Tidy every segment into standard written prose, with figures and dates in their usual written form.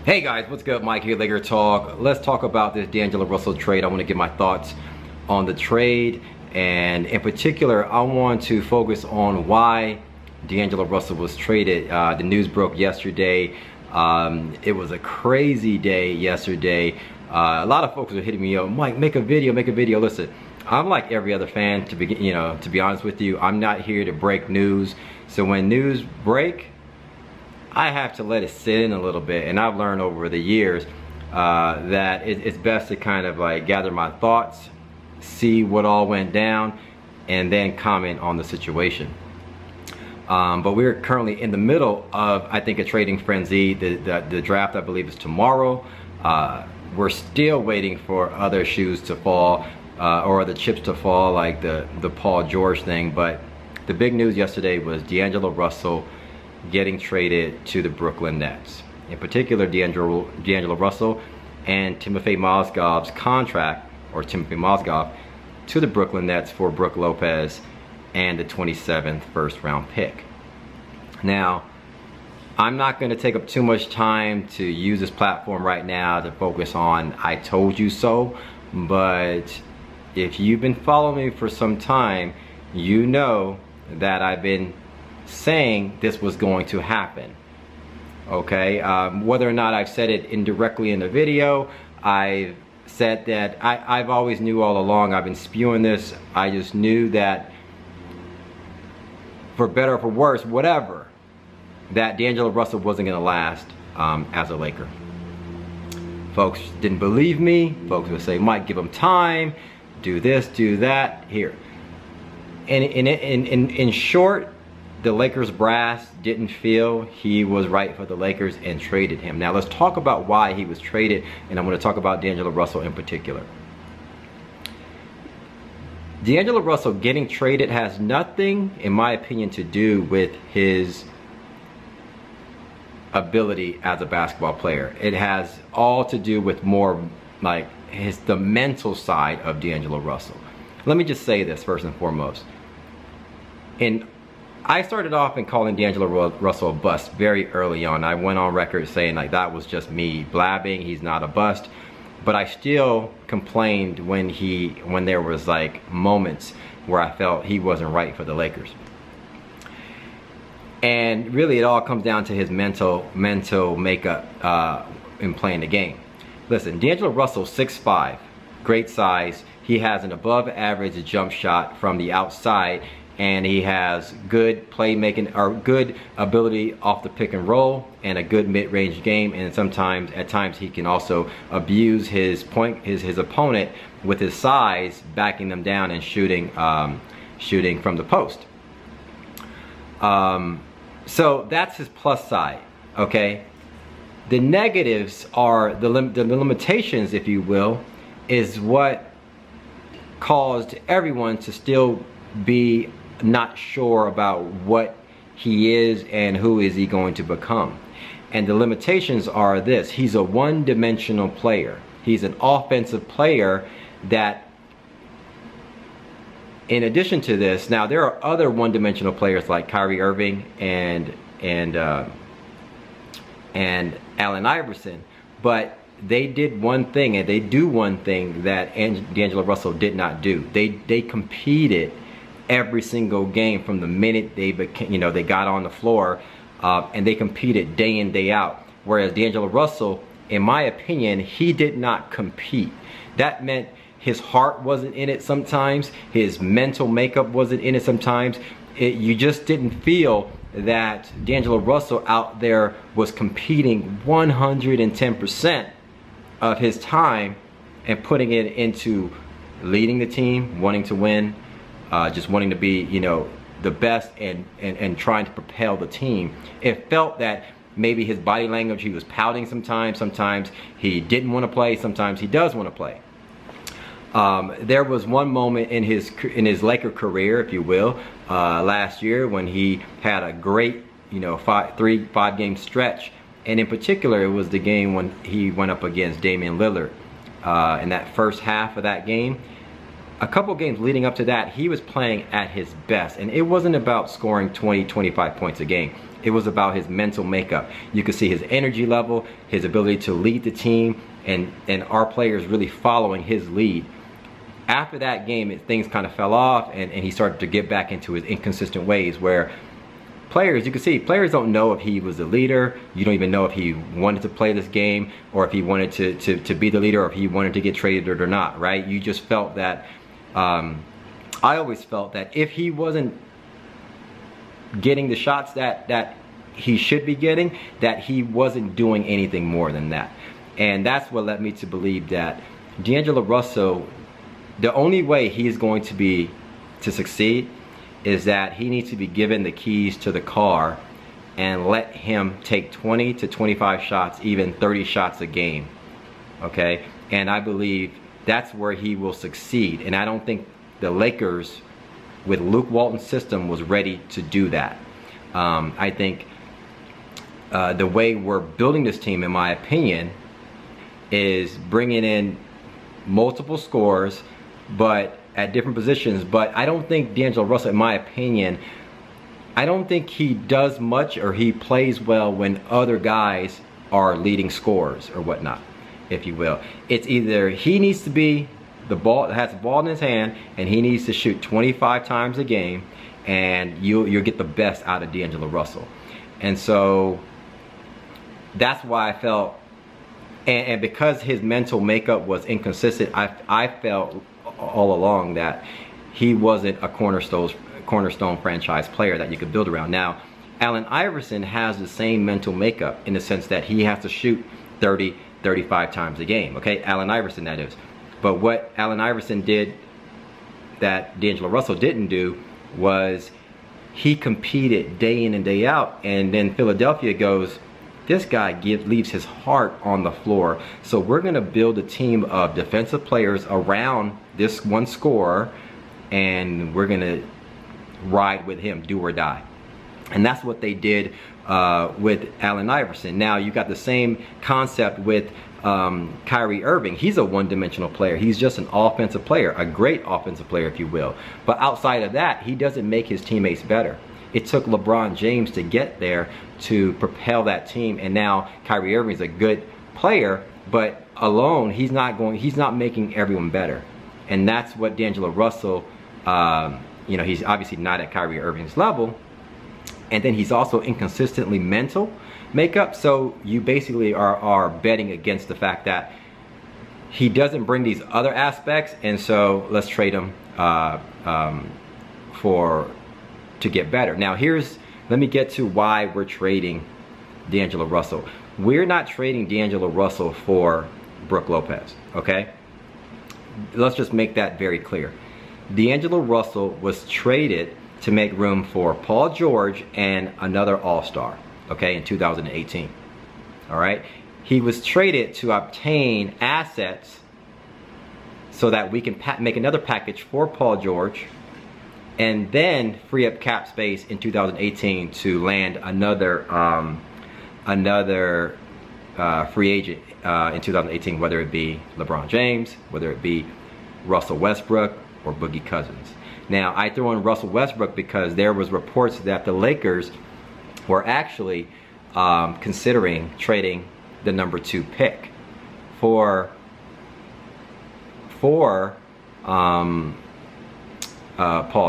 Hey guys, what's good? Mike here, Laker Talk. Let's talk about this D'Angelo Russell trade. I want to give my thoughts on the trade, and in particular, I want to focus on why D'Angelo Russell was traded. The news broke yesterday. It was a crazy day yesterday. A lot of folks are hitting me up, Mike, make a video, make a video. Listen, I'm like every other fan, to be honest with you. I'm not here to break news. So when news break, I have to let it sit in a little bit, and I've learned over the years that it's best to kind of like gather my thoughts, see what all went down, and then comment on the situation. But we're currently in the middle of, I think, a trading frenzy. The draft, I believe, is tomorrow. We're still waiting for other shoes to fall or the chips to fall, like the Paul George thing. But the big news yesterday was D'Angelo Russell getting traded to the Brooklyn Nets. In particular, D'Angelo Russell and Timofey Mozgov's contract, or Timofey Mozgov, to the Brooklyn Nets for Brook Lopez and the 27th first-round pick. Now, I'm not going to take up too much time to use this platform right now to focus on I told you so, but if you've been following me for some time, you know that I've been saying this was going to happen. Okay, whether or not I've said it indirectly in the video, I've said that I've always knew all along. I've been spewing this. I just knew that, for better or for worse, whatever, that D'Angelo Russell wasn't going to last as a Laker. Folks didn't believe me. Folks would say, Mike, give him time, do this, do that. Here, and in short, the Lakers brass didn't feel he was right for the Lakers and traded him. Now let's talk about why he was traded, and I'm going to talk about D'Angelo Russell in particular. D'Angelo Russell getting traded has nothing, in my opinion, to do with his ability as a basketball player. It has all to do with more like the mental side of D'Angelo Russell. Let me just say this first and foremost. I started off in calling D'Angelo Russell a bust very early on. I went on record saying like that was just me blabbing. He's not a bust. But I still complained when there was like moments where I felt he wasn't right for the Lakers. And really it all comes down to his mental makeup in playing the game. Listen, D'Angelo Russell, 6'5", great size. He has an above average jump shot from the outside, and he has good playmaking, or good ability off the pick and roll, and a good mid-range game. And sometimes, at times, he can also abuse his opponent with his size, backing them down and shooting from the post. So that's his plus side. Okay. The negatives are the limitations, if you will, is what caused everyone to still be not sure about what he is and who is he going to become. And the limitations are this: he's a one-dimensional player. He's an offensive player that, in addition to this, now there are other one-dimensional players like Kyrie Irving and Allen Iverson, but they did one thing, and they do one thing that D'Angelo Russell did not do. They competed every single game from the minute they got on the floor, and they competed day in, day out. Whereas D'Angelo Russell, in my opinion, he did not compete. That meant his heart wasn't in it sometimes, his mental makeup wasn't in it sometimes. You just didn't feel that D'Angelo Russell out there was competing 110% of his time and putting it into leading the team, wanting to win, just wanting to be, the best and trying to propel the team. It felt that maybe his body language, he was pouting sometimes he didn't want to play, sometimes he does want to play. There was one moment in his Laker career, if you will, last year when he had a great, 5 game stretch, and in particular it was the game when he went up against Damian Lillard. In that first half of that game, a couple games leading up to that, he was playing at his best, and it wasn't about scoring 20-25 points a game. It was about his mental makeup. You could see his energy level, his ability to lead the team, and our players really following his lead. After that game, things kind of fell off, and he started to get back into his inconsistent ways where players, you can see, players don't know if he was the leader. You don't even know if he wanted to play this game, or if he wanted to be the leader, or if he wanted to get traded or not, right? You just felt that, I always felt that if he wasn't getting the shots that he should be getting, that he wasn't doing anything more than that. And that's what led me to believe that D'Angelo Russell, the only way he is going to succeed is that he needs to be given the keys to the car and let him take 20 to 25 shots, even 30 shots a game, okay? And I believe that's where he will succeed. And I don't think the Lakers, with Luke Walton's system, was ready to do that. I think the way we're building this team, in my opinion, is bringing in multiple scorers, but at different positions. But I don't think D'Angelo Russell, in my opinion, I don't think he does much or he plays well when other guys are leading scorers or whatnot, if you will. It's either he needs to be the ball, has the ball in his hand, and he needs to shoot 25 times a game, and you'll get the best out of D'Angelo Russell. And so that's why I felt, and because his mental makeup was inconsistent, I felt all along that he wasn't a cornerstone franchise player that you could build around. Now, Allen Iverson has the same mental makeup in the sense that he has to shoot 30, 35 times a game, okay? Allen Iverson, that is. But what Allen Iverson did that D'Angelo Russell didn't do was he competed day in and day out, and then Philadelphia goes, this guy leaves his heart on the floor. So we're going to build a team of defensive players around this one scorer, and we're going to ride with him, do or die. And that's what they did with Allen Iverson. Now you got the same concept with Kyrie Irving. He's a one-dimensional player. He's just an offensive player, a great offensive player, if you will. But outside of that, he doesn't make his teammates better. It took LeBron James to get there to propel that team, and now Kyrie Irving is a good player, but alone he's not making everyone better. And that's what D'Angelo Russell, you know, he's obviously not at Kyrie Irving's level, and then he's also inconsistently mental makeup. So you basically are betting against the fact that he doesn't bring these other aspects, and so let's trade him to get better. Now let me get to why we're trading D'Angelo Russell. We're not trading D'Angelo Russell for Brook Lopez, okay? Let's just make that very clear. D'Angelo Russell was traded to make room for Paul George and another All-Star, okay, in 2018, all right? He was traded to obtain assets so that we can make another package for Paul George, and then free up cap space in 2018 to land another free agent in 2018, whether it be LeBron James, whether it be Russell Westbrook, or Boogie Cousins. Now, I throw in Russell Westbrook because there was reports that the Lakers were actually considering trading the number 2 pick for Paul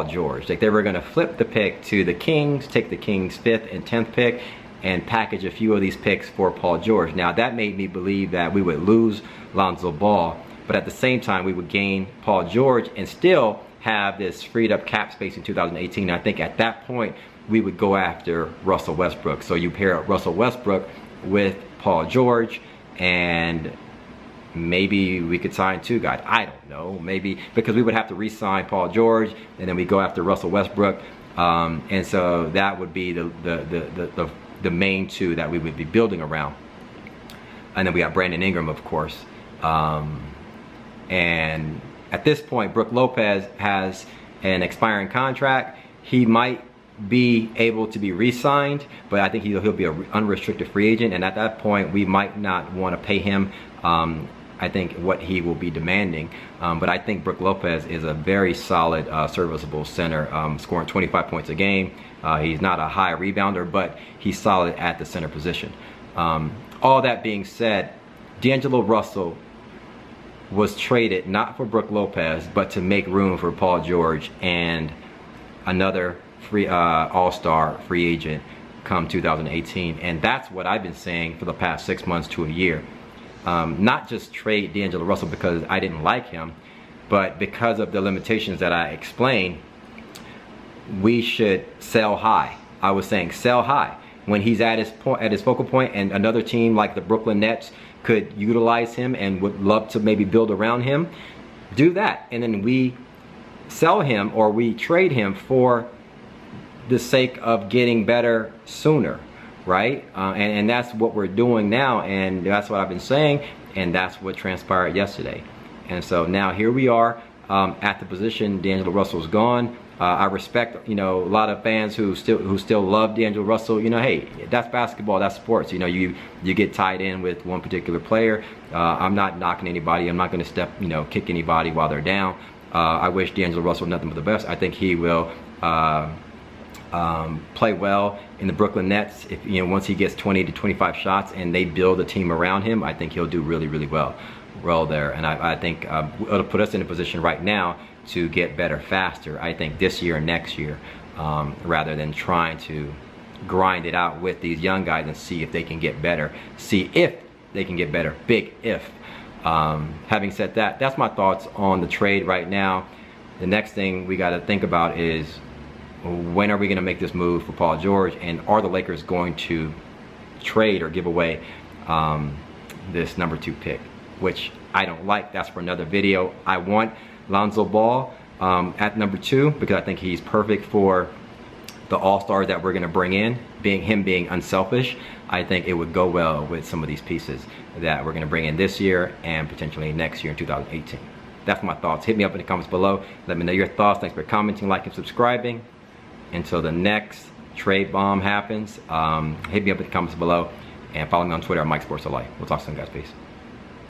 George. Like, they were going to flip the pick to the Kings, take the Kings' 5th and 10th pick, and package a few of these picks for Paul George. Now, that made me believe that we would lose Lonzo Ball, but at the same time, we would gain Paul George and still have this freed up cap space in 2018. I think at that point, we would go after Russell Westbrook. So you pair up Russell Westbrook with Paul George, and maybe we could sign 2 guys. I don't know, maybe, because we would have to re-sign Paul George, and then we go after Russell Westbrook, and so that would be the main 2 that we would be building around. And then we got Brandon Ingram, of course, and at this point, Brook Lopez has an expiring contract. He might be able to be re-signed, but I think he'll be an unrestricted free agent, and at that point, we might not want to pay him. I think what he will be demanding. But I think Brook Lopez is a very solid, serviceable center, scoring 25 points a game. He's not a high rebounder, but he's solid at the center position. All that being said, D'Angelo Russell was traded not for Brook Lopez, but to make room for Paul George and another free all-star free agent come 2018. And that's what I've been saying for the past 6 months to a year. Not just trade D'Angelo Russell because I didn't like him, but because of the limitations that I explained, we should sell high. I was saying sell high. When he's at his focal point, and another team like the Brooklyn Nets could utilize him and would love to maybe build around him, do that. And then we sell him or we trade him for the sake of getting better sooner, right? And that's what we're doing now, and that's what I've been saying, and that's what transpired yesterday. And so now here we are at the position. D'Angelo Russell's gone. I respect, you know, a lot of fans who still love D'Angelo Russell. You know, hey, that's basketball, that's sports. You know, you get tied in with one particular player. I'm not knocking anybody. I'm not going to kick anybody while they're down. I wish D'Angelo Russell nothing but the best. I think he will play well in the Brooklyn Nets. If, you know, once he gets 20 to 25 shots and they build a team around him, I think he'll do really, really well there. And I think it'll put us in a position right now to get better faster, I think this year and next year, rather than trying to grind it out with these young guys and see if they can get better. See if they can get better. Big if. Having said that, that's my thoughts on the trade right now. The next thing we got to think about is, when are we going to make this move for Paul George, and are the Lakers going to trade or give away this number 2 pick, which I don't like. That's for another video. I want Lonzo Ball at number 2 because I think he's perfect for the all-stars that we're going to bring in. Him being unselfish, I think it would go well with some of these pieces that we're going to bring in this year and potentially next year in 2018. That's my thoughts. Hit me up in the comments below. Let me know your thoughts. Thanks for commenting, liking, subscribing. Until the next trade bomb happens, hit me up in the comments below and follow me on Twitter at Mike Sports Life. We'll talk soon, guys. Peace.